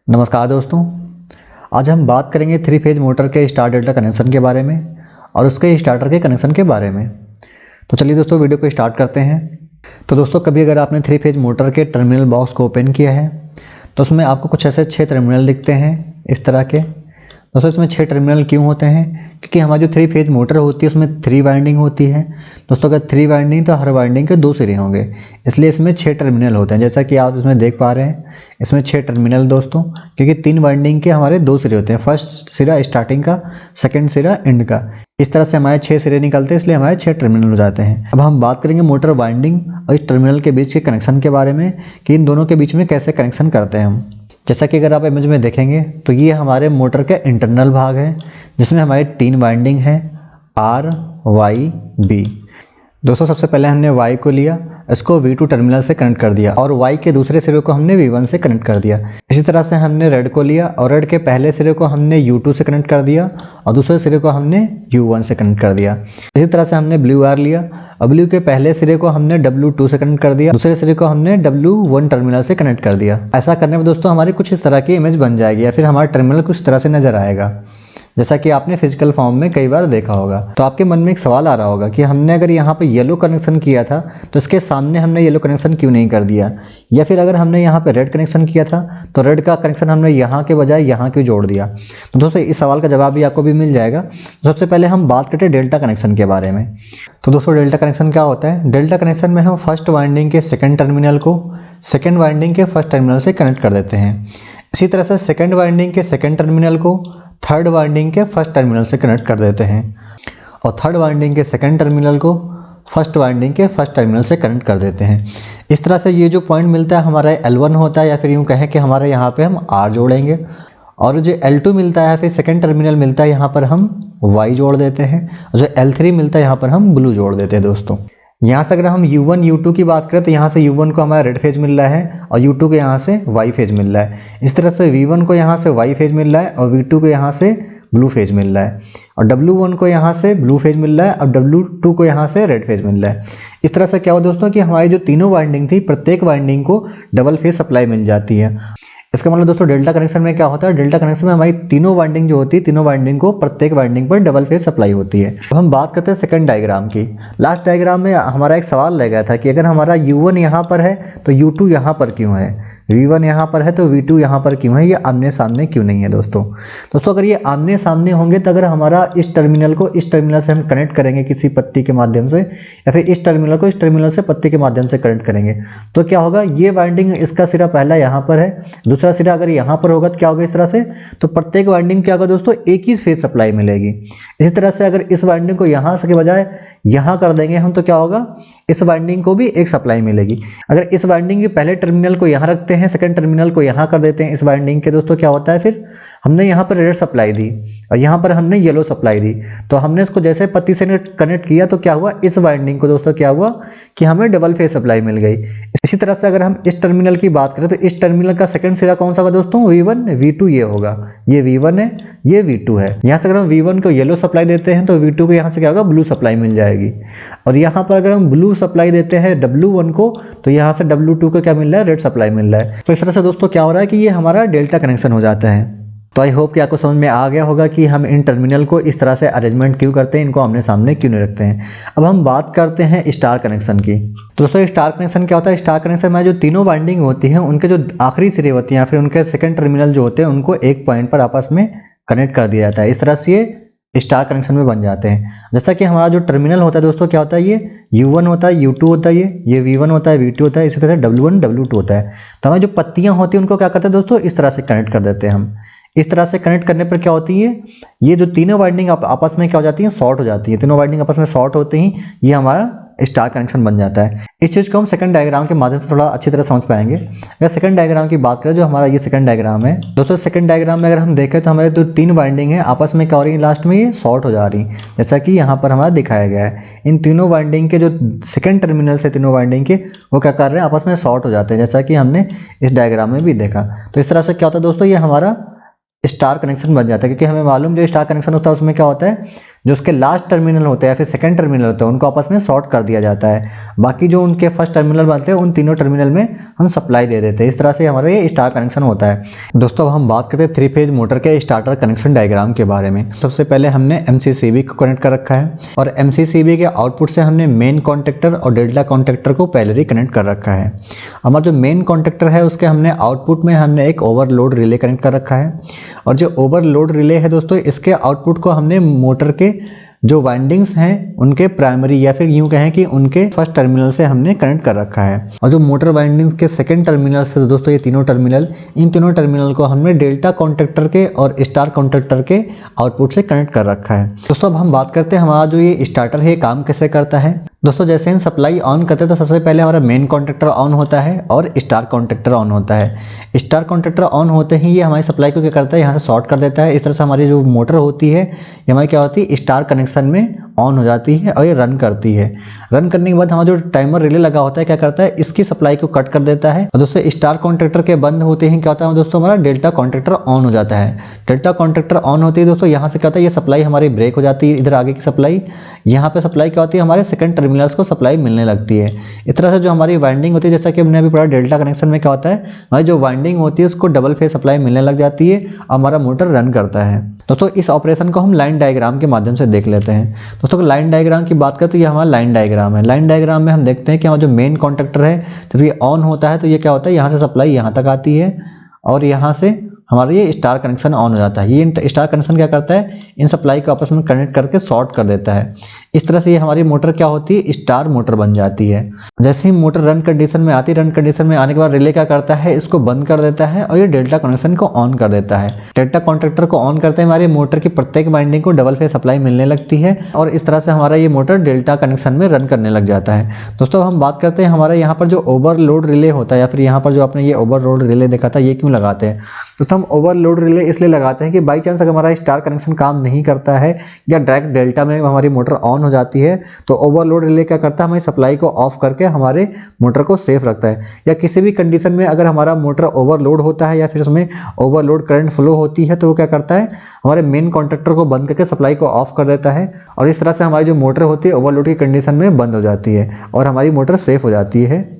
नमस्कार दोस्तों, आज हम बात करेंगे थ्री फेज मोटर के स्टार डेल्टा कनेक्शन के बारे में और उसके स्टार्टर के कनेक्शन के बारे में। तो चलिए दोस्तों वीडियो को स्टार्ट करते हैं। तो दोस्तों कभी अगर आपने थ्री फेज मोटर के टर्मिनल बॉक्स को ओपन किया है तो उसमें आपको कुछ ऐसे 6 टर्मिनल दिखते हैं इस तरह के। दोस्तों इसमें 6 टर्मिनल क्यों होते हैं? क्योंकि हमारी जो थ्री फेज मोटर होती है उसमें 3 वाइंडिंग होती है। दोस्तों अगर 3 वाइंडिंग तो हर वाइंडिंग के 2 सिरे होंगे, इसलिए इसमें 6 टर्मिनल होते हैं। जैसा कि आप इसमें देख पा रहे हैं, इसमें 6 टर्मिनल दोस्तों, क्योंकि 3 वाइंडिंग के हमारे 2 सिरे होते हैं। फर्स्ट सिरा स्टार्टिंग का, सेकेंड सिरा एंड का। इस तरह से हमारे 6 सिरे निकलते हैं, इसलिए हमारे 6 टर्मिनल हो जाते हैं। अब हम बात करेंगे मोटर वाइंडिंग और इस टर्मिनल के बीच के कनेक्शन के बारे में कि इन दोनों के बीच में कैसे कनेक्शन करते हैं हम। जैसा कि अगर आप इमेज में देखेंगे तो ये हमारे मोटर का इंटरनल भाग है जिसमें हमारे 3 वाइंडिंग हैं, आर, वाई, बी। दोस्तों सबसे पहले हमने वाई को लिया, इसको V2 टर्मिनल से कनेक्ट कर दिया और वाई के दूसरे सिरे को हमने V1 से कनेक्ट कर दिया। इसी तरह से हमने रेड को लिया और रेड के पहले सिरे को हमने U2 से कनेक्ट कर दिया और दूसरे सिरे को हमने U1 से कनेक्ट कर दिया। इसी तरह से हमने ब्लू आर लिया और ब्लू के पहले सिरे को हमने W2 से कनेक्ट कर दिया, दूसरे सिरे को हमने W1 टर्मिनल से कनेक्ट कर दिया। ऐसा करने पर दोस्तों हमारी कुछ इस तरह की इमेज बन जाएगी या फिर हमारा टर्मिनल कुछ तरह से नजर आएगा, जैसा कि आपने फिजिकल फॉर्म में कई बार देखा होगा। तो आपके मन में एक सवाल आ रहा होगा कि हमने अगर यहाँ पे येलो कनेक्शन किया था तो इसके सामने हमने येलो कनेक्शन क्यों नहीं कर दिया, या फिर अगर हमने यहाँ पे रेड कनेक्शन किया था तो रेड का कनेक्शन हमने यहाँ के बजाय यहाँ क्यों जोड़ दिया। तो दोस्तों इस सवाल का जवाब भी आपको भी मिल जाएगा। तो सबसे पहले हम बात करते हैं डेल्टा कनेक्शन के बारे में। तो दोस्तों डेल्टा कनेक्शन क्या होता है? डेल्टा कनेक्शन में हम फर्स्ट वाइंडिंग के सेकेंड टर्मिनल को सेकेंड वाइंडिंग के फर्स्ट टर्मिनल से कनेक्ट कर देते हैं। इसी तरह से सेकेंड वाइंडिंग के सेकेंड टर्मिनल को थर्ड वाइंडिंग के फर्स्ट टर्मिनल से कनेक्ट कर देते हैं और थर्ड वाइंडिंग के सेकेंड टर्मिनल को फर्स्ट वाइंडिंग के फर्स्ट टर्मिनल से कनेक्ट कर देते हैं। इस तरह से ये जो पॉइंट मिलता है हमारा L1 होता है, या फिर यूँ कहें कि हमारे यहाँ पे हम R जोड़ेंगे, और जो L2 मिलता है फिर सेकेंड टर्मिनल मिलता है, यहाँ पर हम Y जोड़ देते हैं, और जो L3 मिलता है यहाँ पर हम ब्लू जोड़ देते हैं। दोस्तों यहाँ से अगर हम U1 U2 की बात करें तो यहाँ से U1 को हमारा रेड फेज मिल रहा है और U2 को यहाँ से वाई फेज मिल रहा है। इस तरह से V1 को यहाँ से वाई फेज मिल रहा है और V2 को यहाँ से ब्लू फेज मिल रहा है, और W1 को यहाँ से ब्लू फेज मिल रहा है और W2 को यहाँ से रेड फेज मिल रहा है। इस तरह से क्या हुआ दोस्तों कि हमारी जो तीनों वाइंडिंग थी, प्रत्येक वाइंडिंग को डबल फेज सप्लाई मिल जाती है। इसका मतलब दोस्तों डेल्टा कनेक्शन में क्या होता है? डेल्टा कनेक्शन में हमारी तीनों वाइंडिंग जो होती है, तीनों वाइंडिंग को प्रत्येक वाइंडिंग पर डबल फेज सप्लाई होती है। अब हम बात करते हैं सेकंड डायग्राम की। लास्ट डायग्राम में हमारा एक सवाल रह गया था कि अगर हमारा U1 यहाँ पर है तो U2 यहाँ पर क्यों है, V1 यहाँ पर है तो V2 यहाँ पर क्यों है, ये आमने सामने क्यों नहीं है। दोस्तों अगर ये आमने सामने होंगे तो अगर हमारा इस टर्मिनल को इस टर्मिनल से हम कनेक्ट करेंगे किसी पत्ती के माध्यम से, या फिर इस टर्मिनल को इस टर्मिनल से पत्ती के माध्यम से कनेक्ट करेंगे, तो क्या होगा, ये वाइंडिंग इसका सिरा पहला यहाँ पर है, दूसरा सिरा अगर यहाँ पर होगा तो क्या होगा इस तरह से, तो प्रत्येक वाइंडिंग क्या होगा दोस्तों, एक ही फेज सप्लाई मिलेगी। इसी तरह से अगर इस वाइंडिंग को यहाँ से के बजाय यहाँ कर देंगे हम तो क्या होगा, इस वाइंडिंग को भी एक सप्लाई मिलेगी। अगर इस वाइंडिंग के पहले टर्मिनल को यहाँ रखते हैं, सेकंड टर्मिनल को यहाँ कर देते हैं इस वाइंडिंग के, दोस्तों क्या होता है, फिर हमने यहाँ पर रेड सप्लाई दी और यहाँ पर हमने येलो सप्लाई दी, तो हमने इसको जैसे पत्ती से कनेक्ट किया तो क्या हुआ, इस वाइंडिंग को दोस्तों क्या हुआ कि हमें डबल फेज सप्लाई मिल गई। इसी तरह से अगर हम इस टर्मिनल की बात करें तो इस टर्मिनल का सेकंड सिरा कौन सा होगा दोस्तों, V1 V2 ये होगा, ये V1 है ये V2 है। यहाँ से अगर हम V1 को येलो सप्लाई देते हैं तो V2 को यहाँ से क्या होगा, ब्लू सप्लाई मिल जाएगी, और यहाँ पर अगर हम ब्लू सप्लाई देते हैं W1 को तो यहाँ से W2 को क्या मिल रहा है, रेड सप्लाई मिल रहा है। तो इस तरह से दोस्तों क्या हो रहा है कि ये हमारा डेल्टा कनेक्शन हो जाता है। तो आई होप कि आपको समझ में आ गया होगा कि हम इन टर्मिनल को इस तरह से अरेंजमेंट क्यों करते हैं, इनको आमने सामने क्यों नहीं रखते हैं। अब हम बात करते हैं स्टार कनेक्शन की। दोस्तों स्टार कनेक्शन क्या होता है? स्टार कनेक्शन में जो तीनों वाइंडिंग होती हैं उनके जो आखिरी सिरे होती हैं या फिर उनके सेकंड टर्मिनल जो होते हैं उनको एक पॉइंट पर आपस में कनेक्ट कर दिया जाता है। इस तरह से ये स्टार कनेक्शन में बन जाते हैं। जैसा कि हमारा जो टर्मिनल होता है दोस्तों क्या होता है, ये U1 होता है, U2 होता है, ये V1 होता है, V2 होता है, इसी तरह W1 W2 होता है। तो हमें जो पत्तियां होती हैं उनको क्या करते हैं दोस्तों, इस तरह से कनेक्ट कर देते हैं हम। इस तरह से कनेक्ट करने पर क्या होती है, ये जो तीनों वाइंडिंग आपस में क्या हो जाती है, शॉर्ट हो जाती है। तीनों वाइंडिंग आपस में शॉर्ट होते ही ये हमारा स्टार कनेक्शन बन जाता है। इस चीज़ को हम सेकंड डायग्राम के माध्यम से थोड़ा अच्छी तरह समझ पाएंगे। अगर सेकंड डायग्राम की बात करें, जो हमारा ये सेकंड डायग्राम है दोस्तों, सेकंड डायग्राम में अगर हम देखें तो हमारे जो 3 वाइंडिंग है आपस में क्या हो रही है, लास्ट में ये शॉर्ट हो जा रही, जैसा कि यहाँ पर हमारा दिखाया गया है। इन तीनों वाइंडिंग के जो सेकंड टर्मिनल से तीनों वाइंडिंग के वो क्या कर रहे हैं, आपस में शॉर्ट हो जाते हैं, जैसा कि हमने इस डायग्राम में भी देखा। तो इस तरह से क्या होता है दोस्तों, ये हमारा स्टार कनेक्शन बन जाता है, क्योंकि हमें मालूम जो स्टार कनेक्शन होता है उसमें क्या होता है, जो उसके लास्ट टर्मिनल होते हैं या फिर सेकंड टर्मिनल होते हैं उनको आपस में शॉर्ट कर दिया जाता है। बाकी जो उनके फर्स्ट टर्मिनल बनते हैं उन तीनों टर्मिनल में हम सप्लाई दे देते हैं। इस तरह से हमारा ये स्टार कनेक्शन होता है। दोस्तों अब हम बात करते हैं 3 फेज मोटर के स्टार्टर कनेक्शन डायग्राम के बारे में। सबसे पहले हमने MCCB को कनेक्ट कर रखा है और MCCB के आउटपुट से हमने मेन कॉन्टैक्टर और डेल्टा कॉन्टैक्टर को पहले ही कनेक्ट कर रखा है। हमारा जो मेन कॉन्टैक्टर है उसके हमने आउटपुट में हमने एक ओवरलोड रिले कनेक्ट कर रखा है और जो ओवरलोड रिले है दोस्तों इसके आउटपुट को हमने मोटर के जो वाइंडिंग्स हैं उनके प्राइमरी या फिर यूं कहें कि उनके फर्स्ट टर्मिनल से हमने कनेक्ट कर रखा है और जो मोटर वाइंडिंग्स के सेकंड टर्मिनल से दोस्तों ये तीनों टर्मिनल, इन तीनों टर्मिनल को हमने डेल्टा कॉन्टैक्टर के और स्टार कॉन्टैक्टर के आउटपुट से कनेक्ट कर रखा है। दोस्तों अब हम बात करते हैं हमारा जो ये स्टार्टर है काम कैसे करता है। दोस्तों जैसे हम सप्लाई ऑन करते हैं तो सबसे पहले हमारा मेन कॉन्टैक्टर ऑन होता है और स्टार कॉन्टैक्टर ऑन होता है। स्टार कॉन्टैक्टर ऑन होते ही ये हमारी सप्लाई को क्या करता है, यहाँ से शॉर्ट कर देता है। इस तरह से हमारी जो मोटर होती है ये हमारी क्या होती है, स्टार कनेक्शन में ऑन हो जाती है और ये रन करती है। रन करने के बाद हमारा जो टाइमर रिले लगा होता है क्या करता है, इसकी सप्लाई को कट कर देता है। और दोस्तों स्टार कॉन्टैक्टर के बंद होते ही क्या होता है दोस्तों, हमारा डेल्टा कॉन्टैक्टर ऑन हो जाता है। डेल्टा कॉन्टैक्टर ऑन होती है दोस्तों, यहाँ से क्या होता है, ये सप्लाई हमारी ब्रेक हो जाती है। इधर आगे की सप्लाई, यहाँ पे सप्लाई क्या होती है, हमारे सेकंड टर्मिनल्स को सप्लाई मिलने लगती है। इस तरह से जो हमारी वाइंडिंग होती है, जैसा कि हमने अभी पढ़ा डेल्टा कनेक्शन में क्या होता है, हमारी जो वाइंडिंग होती है उसको डबल फेज सप्लाई मिलने लग जाती है और हमारा मोटर रन करता है। दोस्तों इस ऑपरेशन को हम लाइन डायग्राम के माध्यम से देख लेते हैं। दोस्तों लाइन डायग्राम की बात करें तो ये हमारा लाइन डायग्राम है। लाइन डायग्राम में हम देखते हैं कि हमारा जो मेन कॉन्टैक्टर है जब ये ऑन होता है तो ये क्या होता है, यहाँ से सप्लाई यहाँ तक आती है और यहाँ से हमारा ये स्टार कनेक्शन ऑन हो जाता है। ये स्टार कनेक्शन क्या करता है, इन सप्लाई को आपस में कनेक्ट करके शॉर्ट कर देता है। इस तरह से ये हमारी मोटर क्या होती है, स्टार मोटर बन जाती है। जैसे ही मोटर रन कंडीशन में आती है, रन कंडीशन में आने के बाद रिले क्या करता है, इसको बंद कर देता है और ये डेल्टा कनेक्शन को ऑन कर देता है। डेल्टा कॉन्टैक्टर को ऑन करते ही हमारी मोटर की प्रत्येक वाइंडिंग को डबल फेज सप्लाई मिलने लगती है और इस तरह से हमारा ये मोटर डेल्टा कनेक्शन में रन करने लग जाता है। दोस्तों हम बात करते हैं हमारा यहाँ पर जो ओवरलोड रिले होता है या फिर यहाँ पर जो आपने ये ओवरलोड रिले देखा था, ये क्यों लगाते हैं। तो हम ओवरलोड रिले इसलिए लगाते हैं कि बाई चांस अगर हमारा स्टार कनेक्शन काम नहीं करता है या डायरेक्ट डेल्टा में हमारी मोटर ऑन हो जाती है तो ओवरलोड रिले क्या करता है, हमारी सप्लाई को ऑफ करके हमारे मोटर को सेफ रखता है। या किसी भी कंडीशन में अगर हमारा मोटर ओवरलोड होता है या फिर उसमें ओवरलोड करंट फ्लो होती है तो वो क्या करता है, हमारे मेन कॉन्टैक्टर को बंद करके सप्लाई को ऑफ कर देता है और इस तरह से हमारी जो मोटर होती है ओवरलोड की कंडीशन में बंद हो जाती है और हमारी मोटर सेफ हो जाती है।